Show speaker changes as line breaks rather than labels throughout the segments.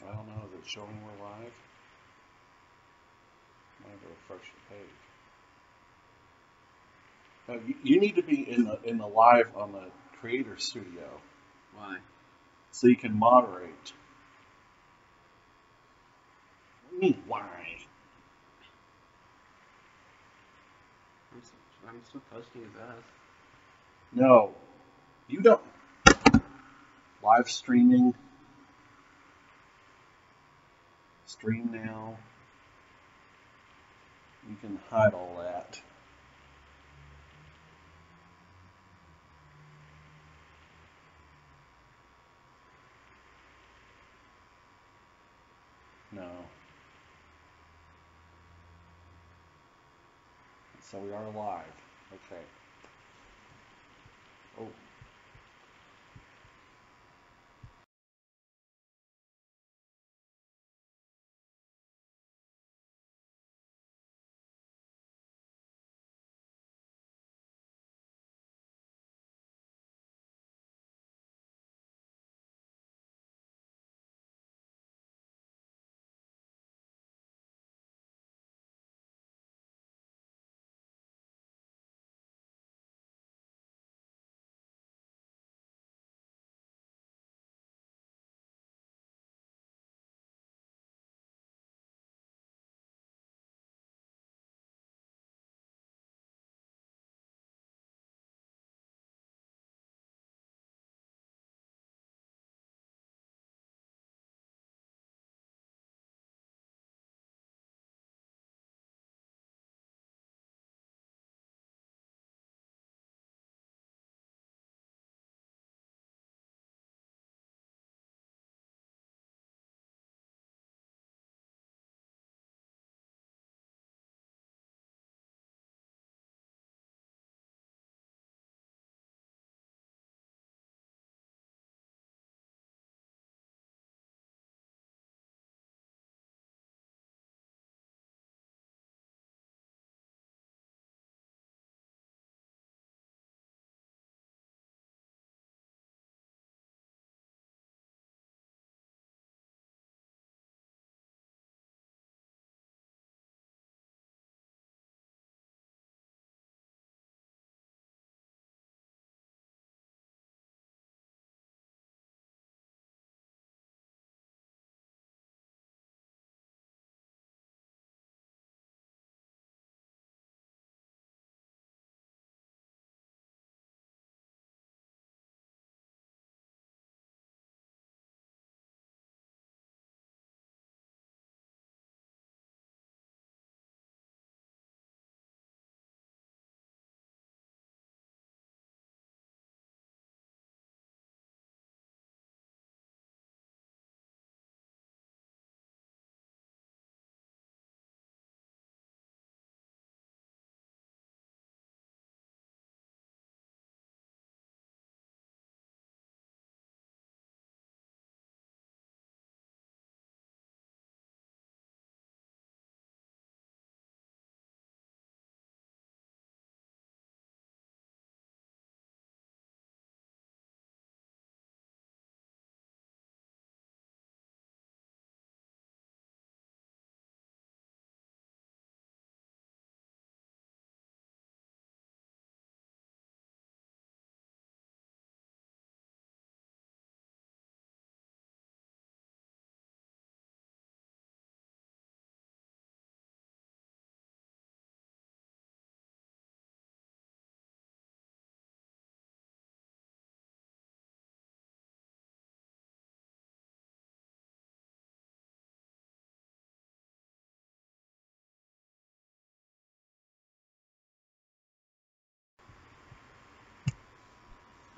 I don't know. Is it showing we're live? I have to refresh the page. You need to be in the live on the Creator Studio.
Why?
So you can moderate. What do you mean, why?
I'm still posting as us.
No, you don't. Live streaming. Stream now. You can hide all that. No. So we are live. Okay. Oh.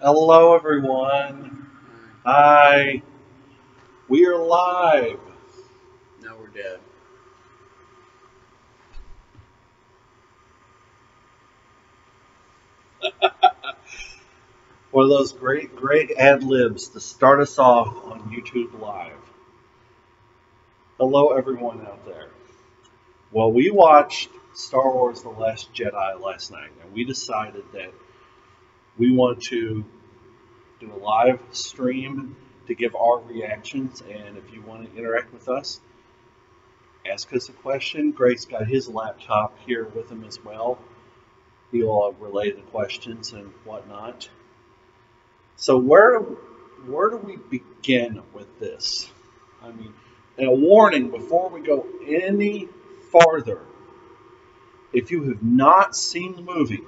Hello, everyone. Hi. We are live.
No, we're dead.
One of those great ad libs to start us off on YouTube Live. Hello, everyone out there. Well, we watched Star Wars The Last Jedi last night, and we decided that we want to do a live stream to give our reactions. And if you want to interact with us, ask us a question. Greg's got his laptop here with him as well. He'll relay the questions and whatnot. So where do we begin with this? I mean, and a warning before we go any farther. If you have not seen the movie,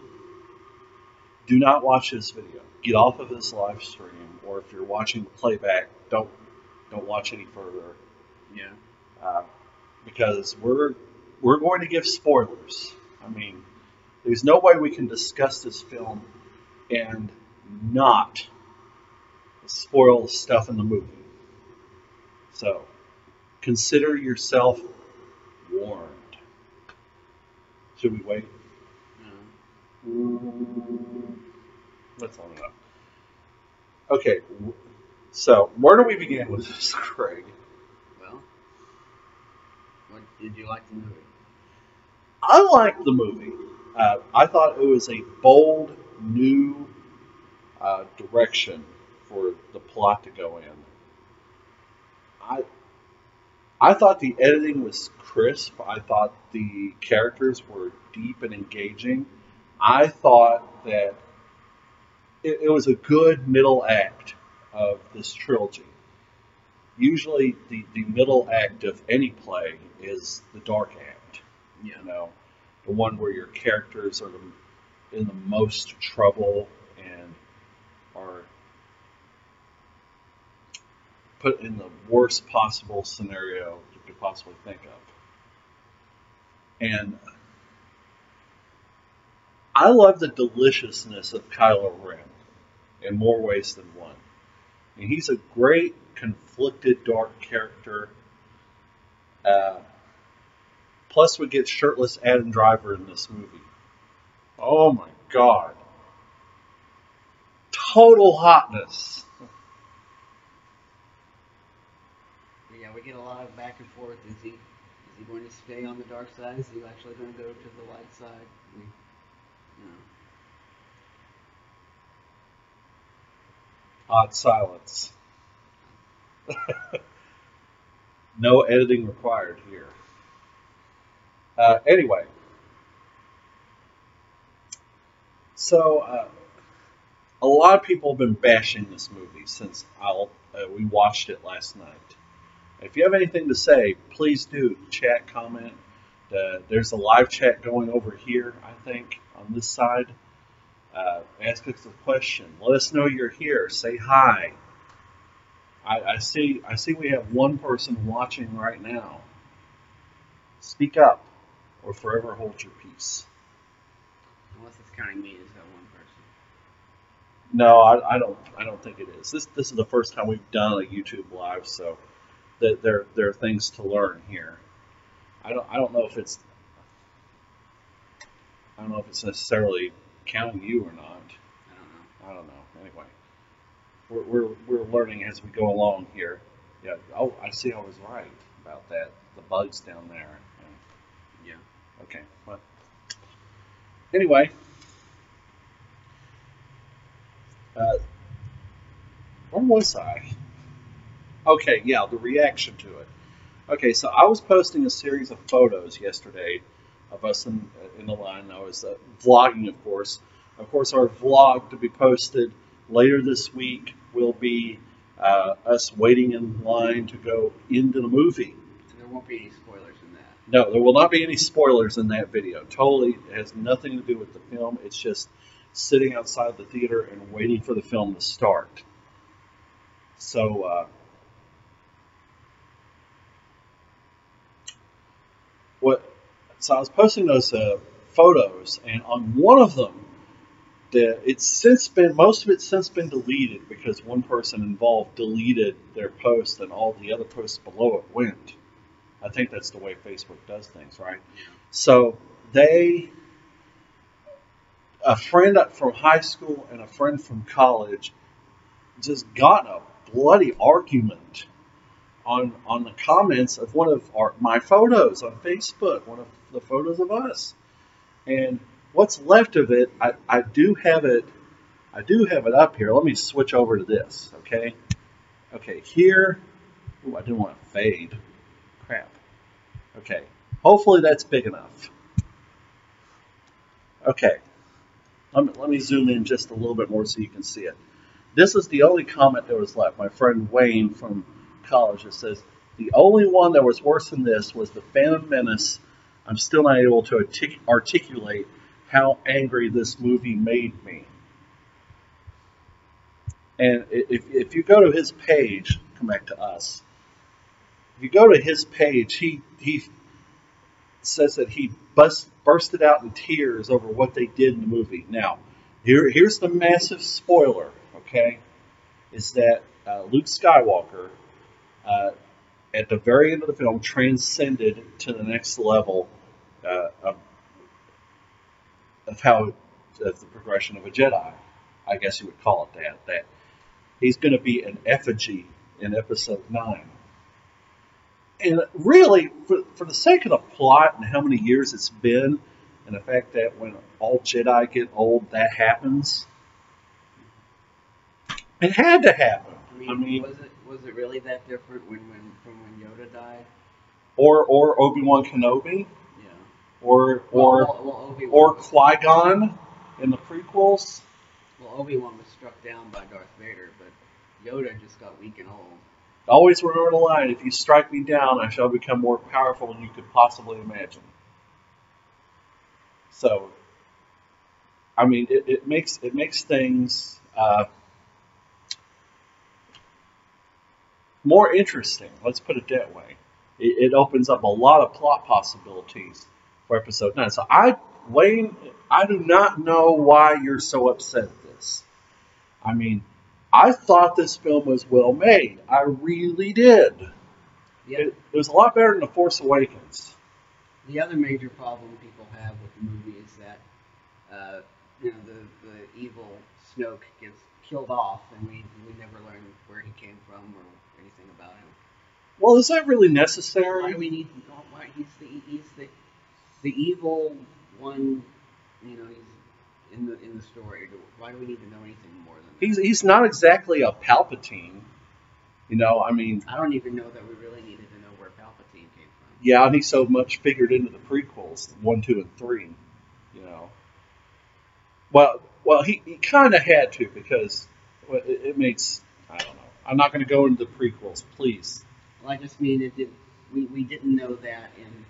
do not watch this video. Get off of this live stream, or if you're watching the playback, don't watch any further.
Yeah.
Because we're going to give spoilers. I mean, there's no way we can discuss this film and not spoil stuff in the movie. So, consider yourself warned. Should we wait? That's long enough. Okay, so where do we begin with this, Craig?
Well, what did you like the movie?
I liked the movie. I thought it was a bold, new direction for the plot to go in. I thought the editing was crisp. I thought the characters were deep and engaging. I thought that it was a good middle act of this trilogy. Usually, the middle act of any play is the dark act.
Yeah.
You know, the one where your characters are in the most trouble and are put in the worst possible scenario you could possibly think of. And I love the deliciousness of Kylo Ren in more ways than one. I mean, he's a great, conflicted, dark character. Plus, we get shirtless Adam Driver in this movie. Oh my God. Total hotness.
Yeah, we get a lot of back and forth. Is he going to stay on the dark side? Is he actually going to go to the light side?
Odd silence. No editing required here. Anyway, so a lot of people have been bashing this movie since we watched it last night. If you have anything to say, please do chat, comment. There's a live chat going over here, I think, on this side. Ask us a question. Let us know you're here. Say hi. I see we have one person watching right now. Speak up, or forever hold your peace.
Unless it's counting me as that one person.
No, I don't think it is. This is the first time we've done a YouTube live, so there are things to learn here. I don't know if it's necessarily counting you or not. I don't know. Anyway, we're learning as we go along here. Yeah. Oh, I see. I was right about that. The bugs down there.
Yeah.
Okay. Well. Anyway. Where was I? Okay. Yeah. The reaction to it. Okay. So I was posting a series of photos yesterday of us in the line. I was vlogging, of course. Of course, our vlog to be posted later this week will be us waiting in line to go into the movie.
And there won't be any spoilers in that.
No, there will not be any spoilers in that video. Totally, it has nothing to do with the film. It's just sitting outside the theater and waiting for the film to start. So, So I was posting those photos, and on one of them, most of it's since been deleted because one person involved deleted their post and all the other posts below it went. I think that's the way Facebook does things, right? So a friend from high school and a friend from college just got in a bloody argument on the comments of one of my photos on Facebook, one of the photos of us. And what's left of it, I do have it up here. Let me switch over to this, okay? Okay, here. Ooh, I didn't want to fade. Crap. Okay. Hopefully that's big enough. Okay. Let me zoom in just a little bit more so you can see it. This is the only comment that was left. My friend Wayne from college that says, the only one that was worse than this was the Phantom Menace. I'm still not able to articulate how angry this movie made me. And if you go to his page, come back to us. If you go to his page, he says that he bursted out in tears over what they did in the movie. Now, here's the massive spoiler, okay? Is that Luke Skywalker, uh, at the very end of the film, transcended to the next level of how of the progression of a Jedi. I guess you would call it that. That he's going to be an effigy in Episode 9. And really, for the sake of the plot and how many years it's been, and the fact that when all Jedi get old, that happens, it had to happen.
I mean, was it really that different from when Yoda died?
Or Obi-Wan Kenobi,
Yeah.
or Qui-Gon in the prequels.
Well, Obi-Wan was struck down by Darth Vader, but Yoda just got weak and old.
Always remember the line: "If you strike me down, I shall become more powerful than you could possibly imagine." So, I mean, it makes things more interesting. Let's put it that way. It opens up a lot of plot possibilities for Episode 9. So, Wayne, I do not know why you're so upset at this. I mean, I thought this film was well made. I really did.
Yeah.
It was a lot better than The Force Awakens.
The other major problem people have with the movie is that, the evil Snoke gets killed off, and we never learn where he came from or anything about him.
Well, is that really necessary?
Why do we need? Why he's the evil one? You know, he's in the story. Why do we need to know anything more than that?
He's not exactly a Palpatine. You know, I mean,
I don't even know that we really needed to know where Palpatine came from.
yeah, and he's so much figured into the prequels, 1, 2, and 3. You know, well, he kind of had to because it makes, I don't know. I'm not going to go into the prequels, please.
Well, I just mean it did. We didn't know that in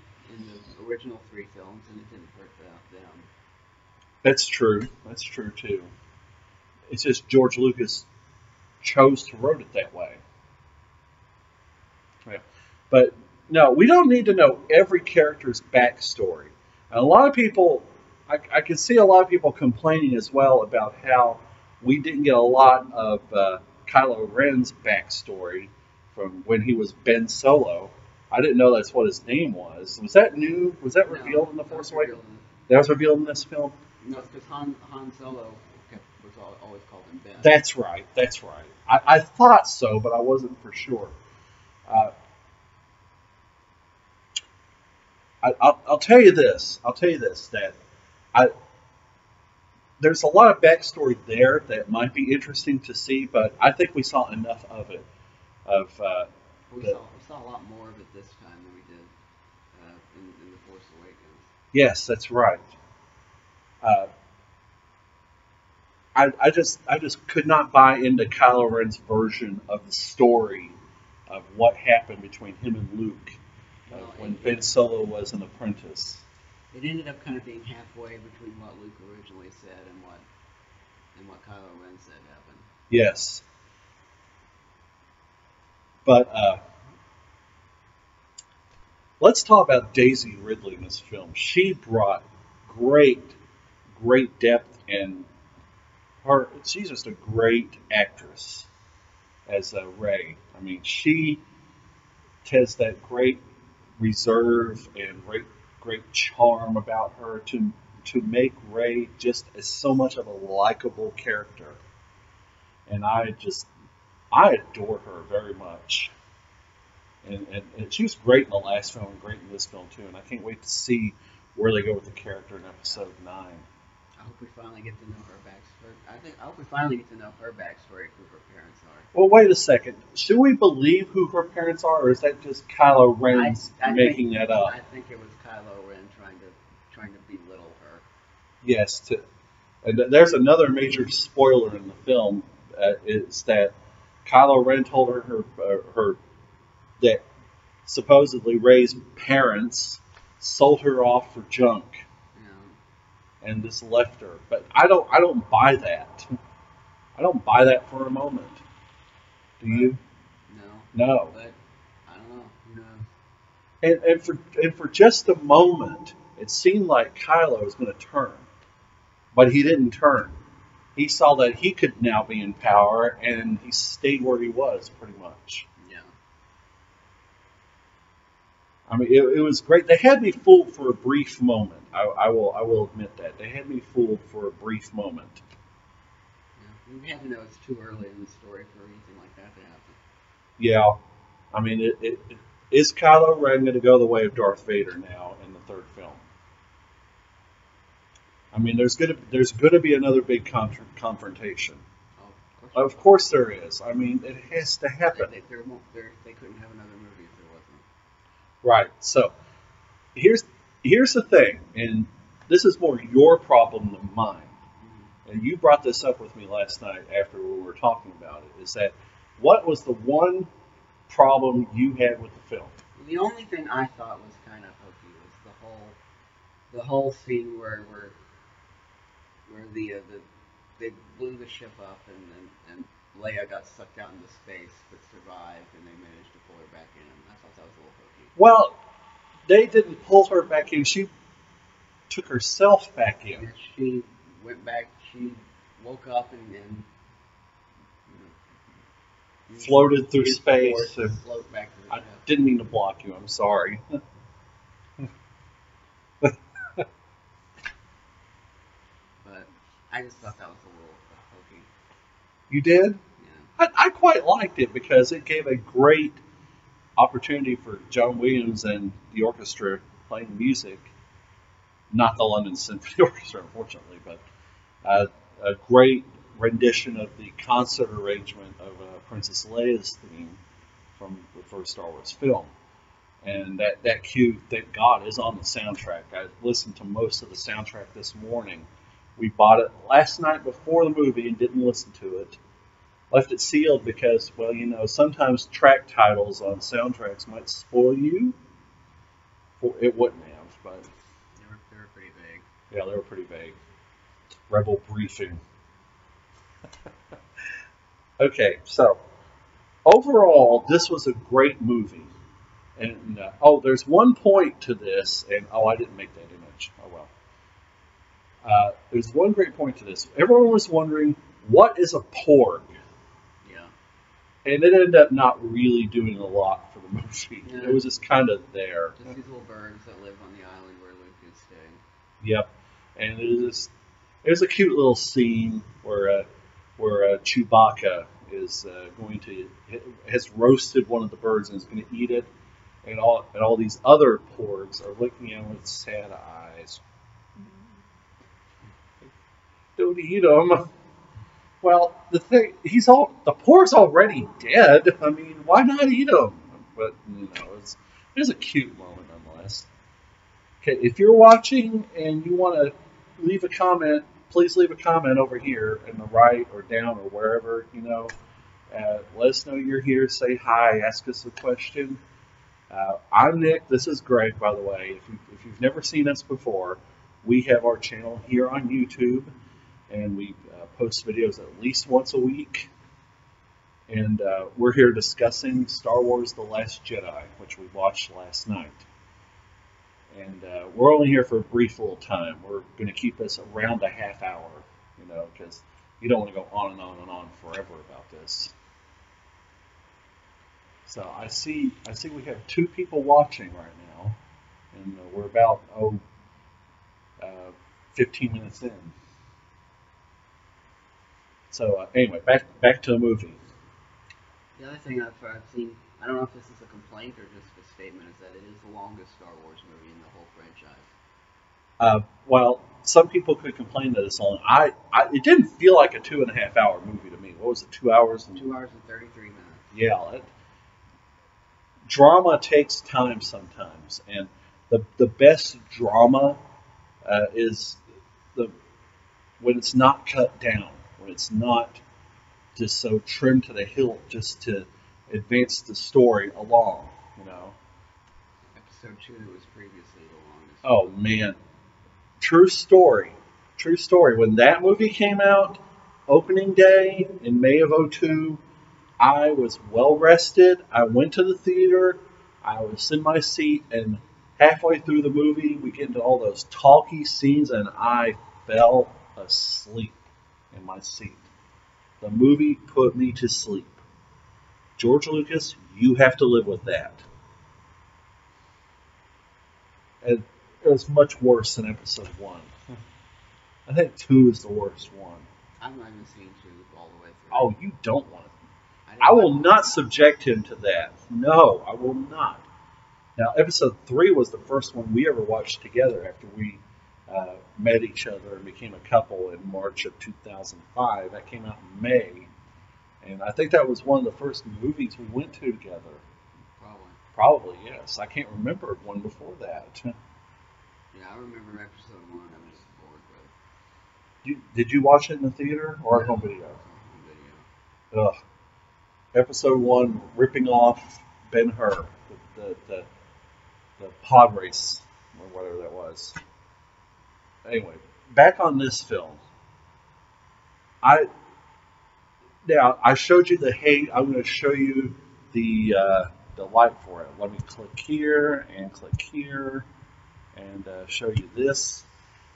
the original 3 films, and it didn't hurt them.
That's true. That's true too. It's just George Lucas chose to write it that way. Yeah. But no, we don't need to know every character's backstory. And a lot of people, I can see a lot of people complaining as well about how we didn't get a lot of Kylo Ren's backstory from when he was Ben Solo. I didn't know that's what his name was. Was that new? Was that revealed in The Force Awakens? That was revealed in this film?
No, it's because Han Solo was always called him Ben.
That's right. That's right. I thought so, but I wasn't for sure. I'll tell you this. That there's a lot of backstory there that might be interesting to see, but I think we saw enough of it.
We saw a lot more of it this time than we did in The Force Awakens.
Yes, that's right. I just could not buy into Kylo Ren's version of the story of what happened between him and Luke when Ben Solo was an apprentice.
It ended up kind of being halfway between what Luke originally said and what Kylo Ren said happened.
Yes, but let's talk about Daisy Ridley in this film. She brought great depth, and she's just a great actress as Rey. I mean, she has that great reserve and great charm about her to make Rey just as so much of a likable character. And I adore her very much. And she was great in the last film and great in this film too. And I can't wait to see where they go with the character in Episode 9.
I hope we finally get to know her backstory. I hope we finally get to know her backstory, who her parents are.
Well, wait a second. Should we believe who her parents are, or is that just Kylo Ren's making that up?
I think it was Kylo Ren trying to belittle her.
Yes. And there's another major spoiler in the film. Is that Kylo Ren told her that supposedly Rey's parents sold her off for junk and just left her. But I don't buy that. I don't buy that for a moment. Do you?
No.
No.
But I don't know. Who knows?
And for just a moment, it seemed like Kylo was going to turn, but he didn't turn. He saw that he could now be in power, and he stayed where he was pretty much.
Yeah.
I mean, it was great. They had me fooled for a brief moment. I will admit that they had me fooled for a brief moment.
Yeah. We have to know it's too early in the story for anything like that to happen.
Yeah, I mean, is Kylo Ren going to go the way of Darth Vader now in the third film? I mean, there's gonna be another big confrontation.
Oh,
Of course there is. I mean, it has to happen.
They couldn't have another movie if there wasn't.
Right. So here's the thing, and this is more your problem than mine. And you brought this up with me last night after we were talking about it. Is that what was the one problem you had with the film?
The only thing I thought was kind of hokey was the whole scene where the they blew the ship up and Leia got sucked out into space but survived and they managed to pull her back in. I thought that was a little hokey.
Well, they didn't pull her back in. She took herself back in.
And she went back. She woke up and
Floated through space.
To float back to the
I
ship.
didn't mean to block you. I'm sorry.
But I just thought that was a little hokey.
You did?
Yeah.
I quite liked it because it gave a great opportunity for John Williams and the orchestra playing music. Not the London Symphony Orchestra, unfortunately, but a great rendition of the concert arrangement of Princess Leia's theme from the first Star Wars film. And that cue, thank God, is on the soundtrack. I listened to most of the soundtrack this morning. We bought it last night before the movie and didn't listen to it. Left it sealed because, well, sometimes track titles on soundtracks might spoil you. It wouldn't have, but
They were pretty vague.
yeah, they were pretty vague. Rebel briefing. Okay, so overall, this was a great movie. And there's one point to this, and I didn't make that image. Oh well. There's one great point to this. Everyone was wondering, what is a porg?
Yeah.
And it ended up not really doing a lot for the movie.
Yeah.
It was just kind of there.
Just these little birds that live on the island where Luke is staying.
Yep. And it was a cute little scene where Chewbacca is has roasted one of the birds and is going to eat it, and all these other porgs are looking at him with sad eyes. Don't eat him. Well, the porg's already dead. I mean, why not eat him? But it was a cute moment nonetheless. Okay, if you're watching and you want to leave a comment, please leave a comment over here in the right or down or wherever. Let us know you're here. Say hi. Ask us a question. I'm Nick. This is Greg, by the way. If you've never seen us before, we have our channel here on YouTube, and we post videos at least once a week. And we're here discussing Star Wars The Last Jedi, which we watched last night. And we're only here for a brief little time. We're going to keep this around a half hour, because you don't want to go on and on and on forever about this. So I see we have 2 people watching right now, and we're about 15 minutes in. So anyway, back to the movie.
The other thing I've seen, I don't know if this is a complaint or just a statement, is that it is the longest Star Wars movie in the whole franchise.
Well, some people could complain that it's long. It didn't feel like a 2.5 hour movie to me. What was it, 2 hours?
2 hours and 33 minutes.
Yeah, drama takes time sometimes, and the best drama is the when it's not cut down, when it's not just so trimmed to the hilt, just to advance the story along. You know.
Episode 2 was previously the longest.
Oh man, true story. True story. When that movie came out, opening day in May of '02, I was well rested. I went to the theater. I was in my seat, and halfway through the movie, we get into all those talky scenes, and I fell asleep in my seat. The movie put me to sleep. George Lucas, you have to live with that. And it was much worse than episode 1. I think 2 is the worst one.
I've not even seen 2 all the way through.
Oh, you don't want it. I will not subject him to that. No, I will not. Now, episode 3 was the first one we ever watched together after we met each other and became a couple in March of 2005. That came out in May. And I think that was one of the first movies we went to together. Probably, yes. I can't remember one before that.
Yeah, I remember episode 1 I was bored with.
Did you watch it in the theater or at home video?
Home video.
Ugh. Episode 1, ripping off Ben-Hur, the pod race, or whatever that was. Anyway, back on this film. I showed you the hate. I'm going to show you the light for it. Let me click here and show you this.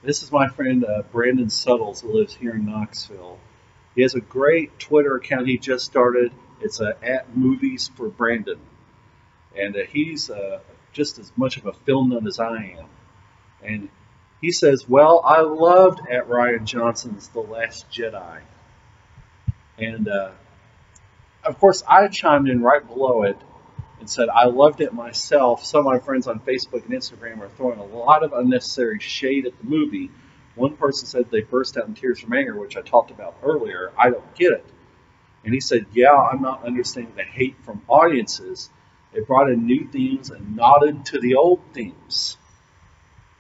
This is my friend Brandon Suttles, who lives here in Knoxville. He has a great Twitter account he just started. It's at Movies for Brandon. And he's just as much of a film nut as I am. And he says, well, I loved at Rian Johnson's The Last Jedi. And, of course, I chimed in right below it and said, I loved it myself. Some of my friends on Facebook and Instagram are throwing a lot of unnecessary shade at the movie. One person said they burst out in tears from anger, which I talked about earlier. I don't get it. And he said, yeah, I'm not understanding the hate from audiences. It brought in new themes and nodded to the old themes.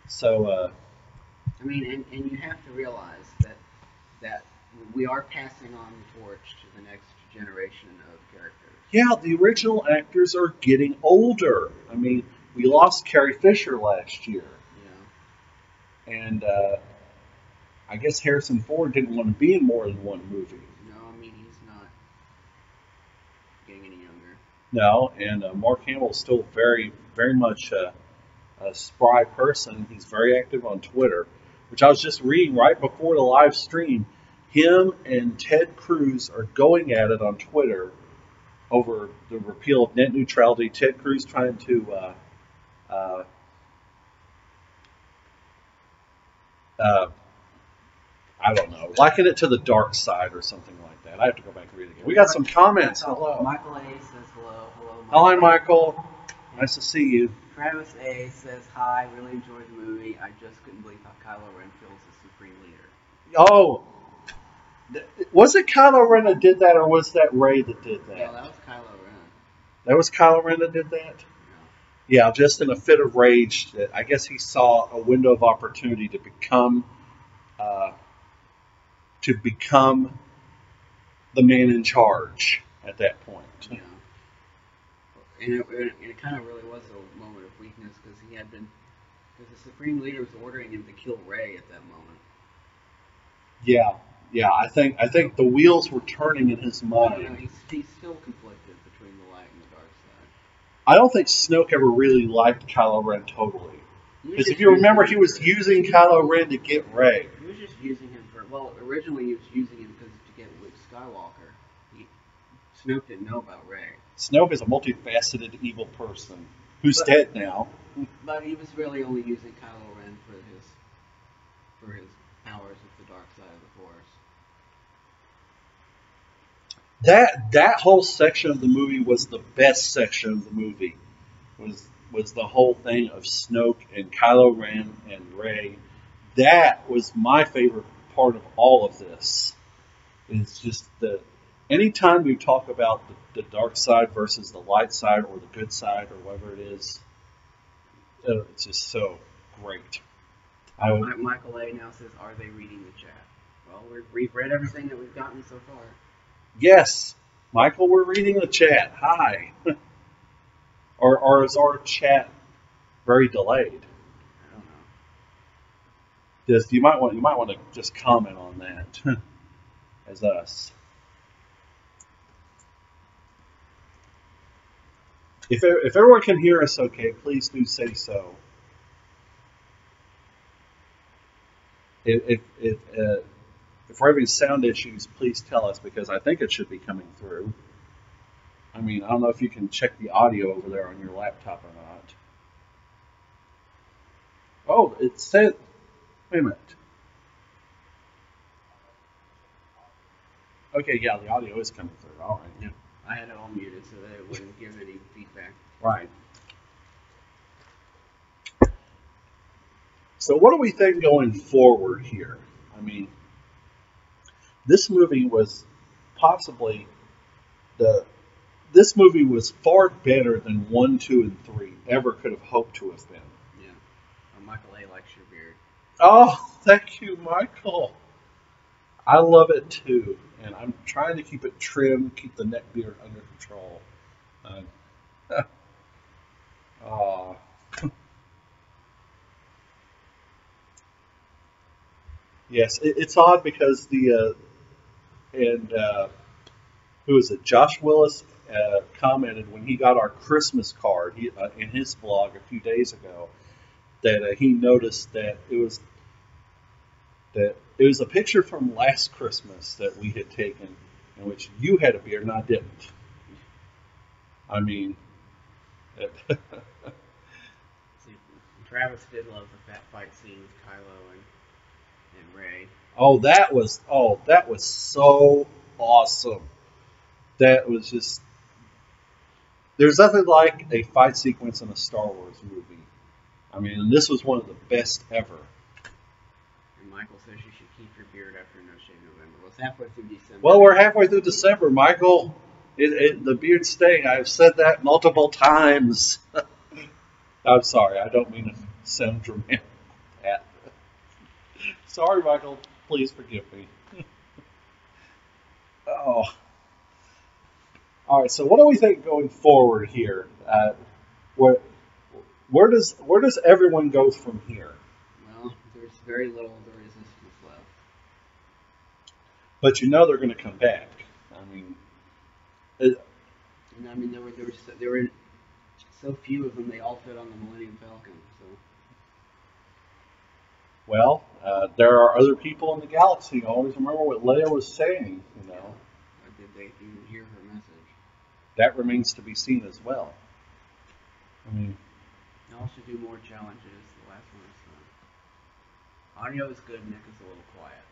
So,
I mean, and you have to realize that we are passing on the torch to the next generation of characters.
Yeah, the original actors are getting older. I mean, we lost Carrie Fisher last year.
Yeah.
And I guess Harrison Ford didn't want to be in more than one movie.
No, I mean, he's not getting any younger.
No, and Mark Hamill's still very, very much a spry person. He's very active on Twitter, which I was just reading right before the live stream. Him and Ted Cruz are going at it on Twitter over the repeal of net neutrality. Ted Cruz trying to I don't know, liken it to the dark side or something like that. I have to go back and read it again. We got some comments. Hello.
Michael A says hello. Hello, Michael.
Hi, Michael. Nice to see you.
Travis A says hi. Really enjoyed the movie. I just couldn't believe how Kylo Ren feels as Supreme Leader.
Oh, was it Kylo Ren that did that, or was that Rey that did that?
Yeah, that was Kylo Ren.
That was Kylo Ren that did that? Yeah, just in a fit of rage. That I guess he saw a window of opportunity to become the man in charge at that point.
Yeah. And it kind of really was a moment of weakness because because the Supreme Leader was ordering him to kill Rey at that moment.
Yeah. I think the wheels were turning in his mind.
You know, he's still conflicted between the light and the dark side.
I don't think Snoke ever really liked Kylo Ren totally. Because if you remember, he was using Kylo Ren to get Rey.
He was just using him originally he was using him to get Luke Skywalker. Snoke didn't know about Rey.
Snoke is a multifaceted evil person who's dead now.
But he was really only using Kylo Ren for his powers of the dark side of the Force.
That whole section of the movie was the best section of the movie. Was the whole thing of Snoke and Kylo Ren and Rey. that was my favorite part of all of this. It's just the anytime you talk about the dark side versus the light side or the good side or whatever it is, it's just so great.
Michael A. now says, "Are they reading the chat?" Well, we've read everything that we've gotten so far.
Yes, Michael, we're reading the chat. Hi. or is our chat very delayed?
I don't know.
Just you might want to just comment on that as us. If everyone can hear us okay, please do say so. If we're having sound issues, please tell us because I think it should be coming through. I mean, I don't know if you can check the audio over there on your laptop or not. Oh, it said, wait a minute. Okay, yeah, the audio is coming through. All right.
Yeah. I had it all muted so that it wouldn't give any feedback.
Right. So what do we think going forward here? I mean, this movie was possibly this movie was far better than 1, 2, and 3 ever could have hoped to have been.
Yeah. Michael A. likes your beard.
Oh, thank you, Michael. I love it too, and I'm trying to keep it trim, keep the neck beard under control. Yes, it's odd because who is it? Josh Willis commented when he got our Christmas card in his blog a few days ago that he noticed that it was a picture from last Christmas that we had taken in which you had a beard and I didn't. I mean,
Travis did love the fat fight scene with Kylo and Rey.
that was so awesome. That was just there's nothing like a fight sequence in a Star Wars movie. I mean, this was one of the best ever.
And Michael says you should keep your beard after No Shave November. Well, it's halfway through December.
Well, we're halfway through December, Michael. The beard's staying. I've said that multiple times. I'm sorry. I don't mean to sound dramatic. Sorry, Michael. Please forgive me. Oh. All right. So, what do we think going forward here? Where does everyone go from here?
Well, there's very little resistance left.
But you know they're going to come back. I mean,
there were so few of them. They all fit on the Millennium Falcon. So.
Well, there are other people in the galaxy. Always remember what Leia was saying. You know.
Or did they even hear her message?
That remains to be seen as well. I mean,
y'all should do more challenges. The last one is fun. Audio is good. Nick is a little quiet.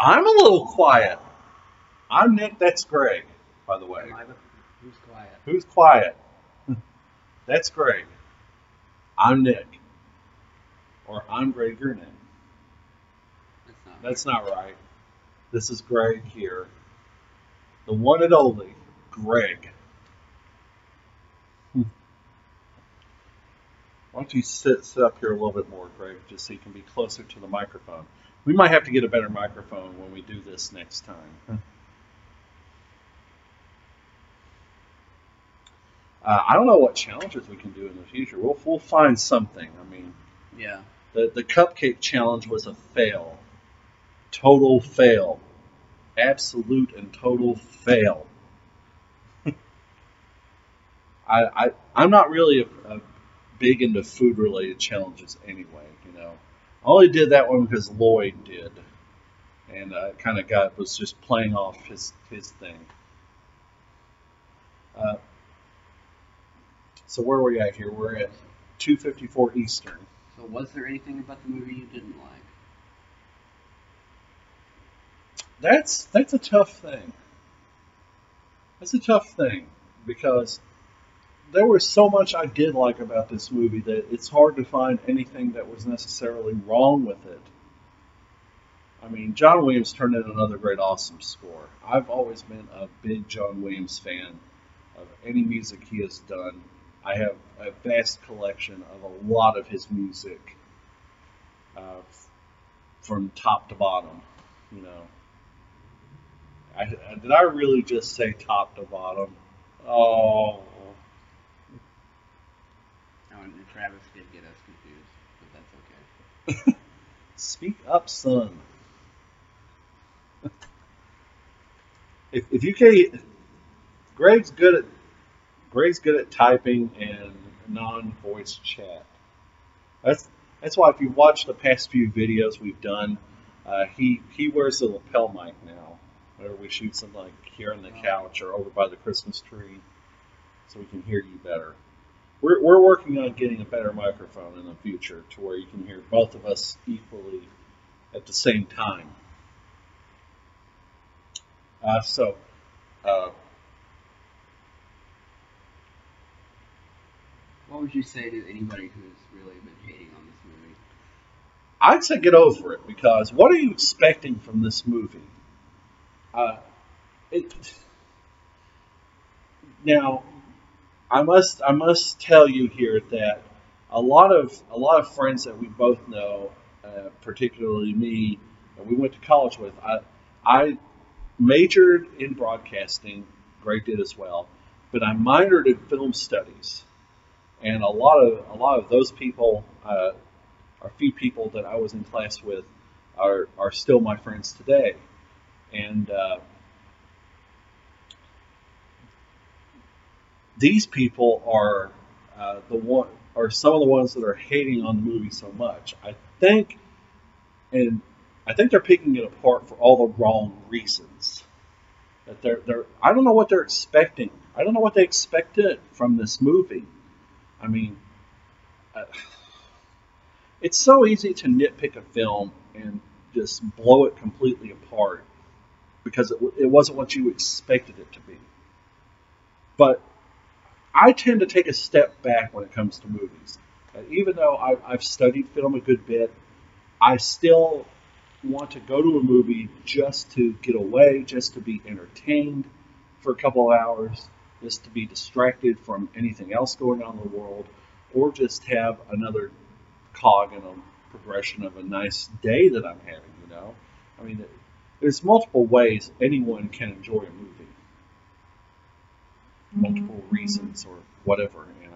I'm a little quiet. I'm Nick. That's Greg, by the way.
Who's quiet?
Who's quiet? That's Greg. I'm Nick. Or I'm Greg Grunin. That's not right. This is Greg here. The one and only Greg. Why don't you sit up here a little bit more, Greg, just so you can be closer to the microphone. We might have to get a better microphone when we do this next time. I don't know what challenges we can do in the future. We'll find something. I mean,
yeah.
The cupcake challenge was a fail. Total fail. Absolute and total fail. I'm not really a big into food related challenges anyway, you know. I only did that one because Lloyd did. And kind of was just playing off his thing. So where are we at here? We're at 2:54 Eastern.
So was there anything about the movie you didn't like?
That's a tough thing. That's a tough thing because there was so much I did like about this movie that it's hard to find anything that was necessarily wrong with it. I mean, John Williams turned in another great, awesome score. I've always been a big John Williams fan of any music he has done. I have a vast collection of a lot of his music, uh, from top to bottom. You know, did I really just say top to bottom? Oh,
Oh, and Travis did get us confused, but that's okay.
speak up, son. If you can't, Greg's good at Greg's good at typing and non-voice chat. That's that's why if you watch the past few videos we've done, he wears a lapel mic now. Whenever we shoot something like here on the couch or over by the Christmas tree, so we can hear you better. We're working on getting a better microphone in the future to where you can hear both of us equally at the same time. So, uh,
What would you say to anybody who's really been hating on this movie?
I'd say get over it because what are you expecting from this movie? Uh, it, now, I must tell you here that a lot of friends that we both know, particularly me, that we went to college with. I majored in broadcasting. Greg did as well, but I minored in film studies. And a lot of those people, a few people that I was in class with, are still my friends today. And these people are are some of the ones that are hating on the movie so much. Think, and I think they're picking it apart for all the wrong reasons. That they're I don't know what they're expecting. I don't know what they expected from this movie. I mean, uh, it's so easy to nitpick a film and just blow it completely apart because it wasn't what you expected it to be. But I tend to take a step back when it comes to movies. Even though I've studied film a good bit, I still want to go to a movie just to get away, just to be entertained for a couple of hours, just to be distracted from anything else going on in the world, or just have another cog in a progression of a nice day that I'm having. I mean, there's multiple ways anyone can enjoy a movie, multiple reasons or whatever. And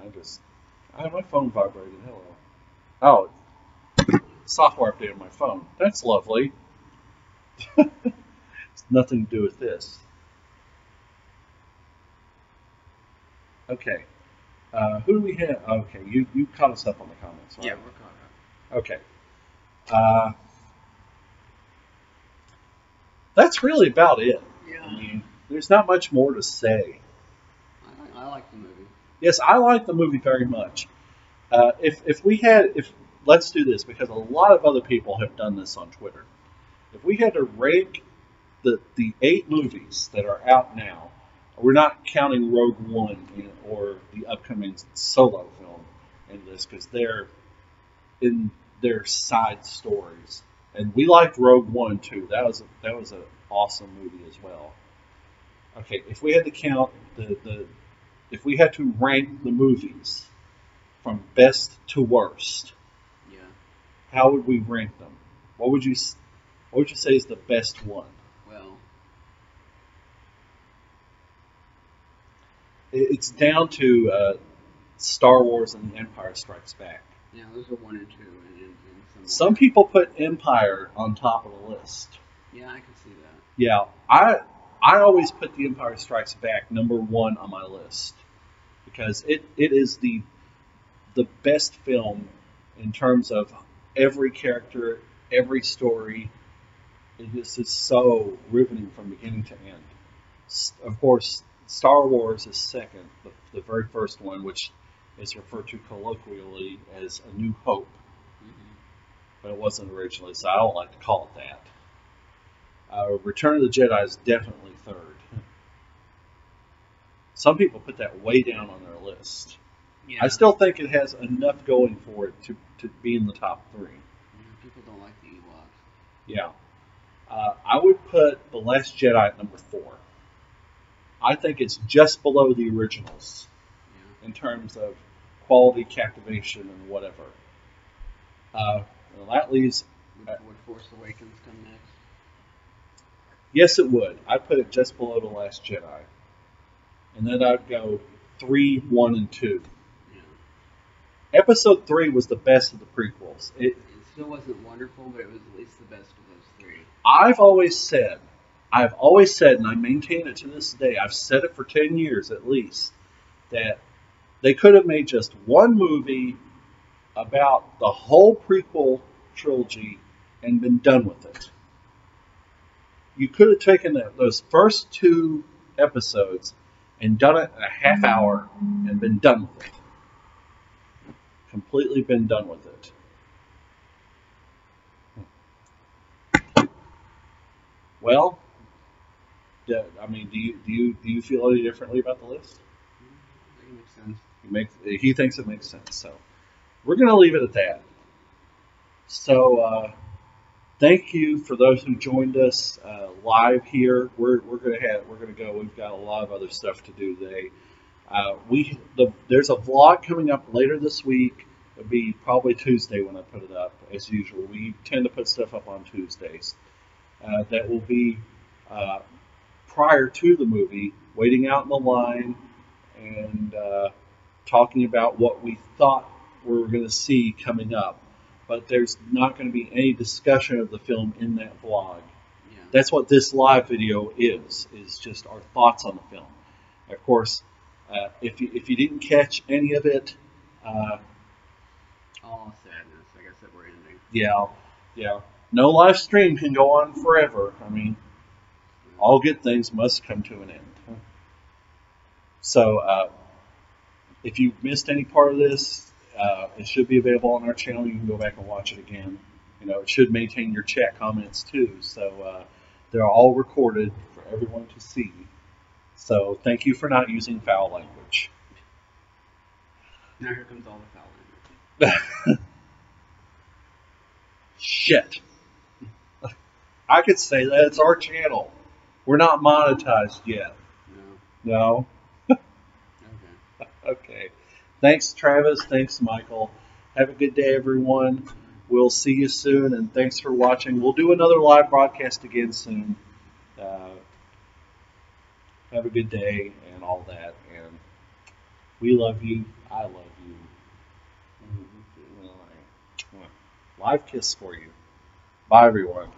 I have my phone vibrating. Hello. Oh, software update on my phone. That's lovely. It's nothing to do with this. Okay. Who do we have? Okay, you caught us up on the comments, right?
Yeah, we're caught up.
Okay. Uh, that's really about it.
Yeah.
I mean, there's not much more to say.
I like the movie.
Yes, I like the movie very much. If let's do this because a lot of other people have done this on Twitter. If we had to rank the 8 movies that are out now, we're not counting Rogue One or the upcoming Solo film in this because they're in their side stories. And we liked Rogue One too. That was an awesome movie as well. Okay, if we had to count if we had to rank the movies from best to worst,
Yeah.
how would we rank them? What would you say is the best one?
Well,
It's down to Star Wars and The Empire Strikes Back.
yeah, those are 1 and 2, and
Some people put Empire on top of the list.
Yeah, I can see that.
Yeah, I always put The Empire Strikes Back number 1 on my list because it is the best film in terms of every character, every story. It just is so riveting from beginning to end. Of course, Star Wars is second, the very first one, which is referred to colloquially as A New Hope,
Mm-hmm.
but it wasn't originally, so I don't like to call it that. Return of the Jedi is definitely third. Some people put that way down on their list.
Yeah.
I still think it has enough going for it to be in the top 3.
Yeah, people don't like the Ewoks.
Yeah. I would put The Last Jedi at number 4. I think it's just below the originals
Yeah.
in terms of quality, captivation, and whatever. Well, that leaves.
Would Force Awakens come next?
Yes, it would. I'd put it just below The Last Jedi. And then I'd go 3, 1, and 2.
Yeah.
Episode 3 was the best of the prequels.
It still wasn't wonderful, but it was at least the best of those three.
I've always said, and I maintain it to this day, I've said it for 10 years at least, that they could have made just one movie about the whole prequel trilogy and been done with it. You could have taken those first 2 episodes and done it in a half hour and been done with it. Completely been done with it. Well, I mean, do you feel any differently about the list?
I think it makes sense.
He thinks it makes sense. So we're going to leave it at that. So thank you for those who joined us live here. We're going to go. We've got a lot of other stuff to do today. There's a vlog coming up later this week. It'll be probably Tuesday when I put it up. As usual, we tend to put stuff up on Tuesdays. That will be prior to the movie, waiting out in the line and talking about what we thought we were going to see coming up. But there's not going to be any discussion of the film in that vlog.
Yeah.
That's what this live video is just our thoughts on the film. Of course, if you didn't catch any of it,
all sadness. I guess that we're ending.
yeah. No live stream can go on forever. I mean, all good things must come to an end. So, if you missed any part of this, it should be available on our channel. You can go back and watch it again. It should maintain your chat comments too. So, they're all recorded for everyone to see. So, thank you for not using foul language.
Now here comes all the foul language.
Shit. I could say that. It's our channel. We're not monetized yet.
No.
No?
Okay.
Okay. Thanks, Travis. Thanks, Michael. Have a good day, everyone. We'll see you soon, and thanks for watching. We'll do another live broadcast again soon. Have a good day and all that. And we love you. I love you. Live kiss for you. Bye, everyone.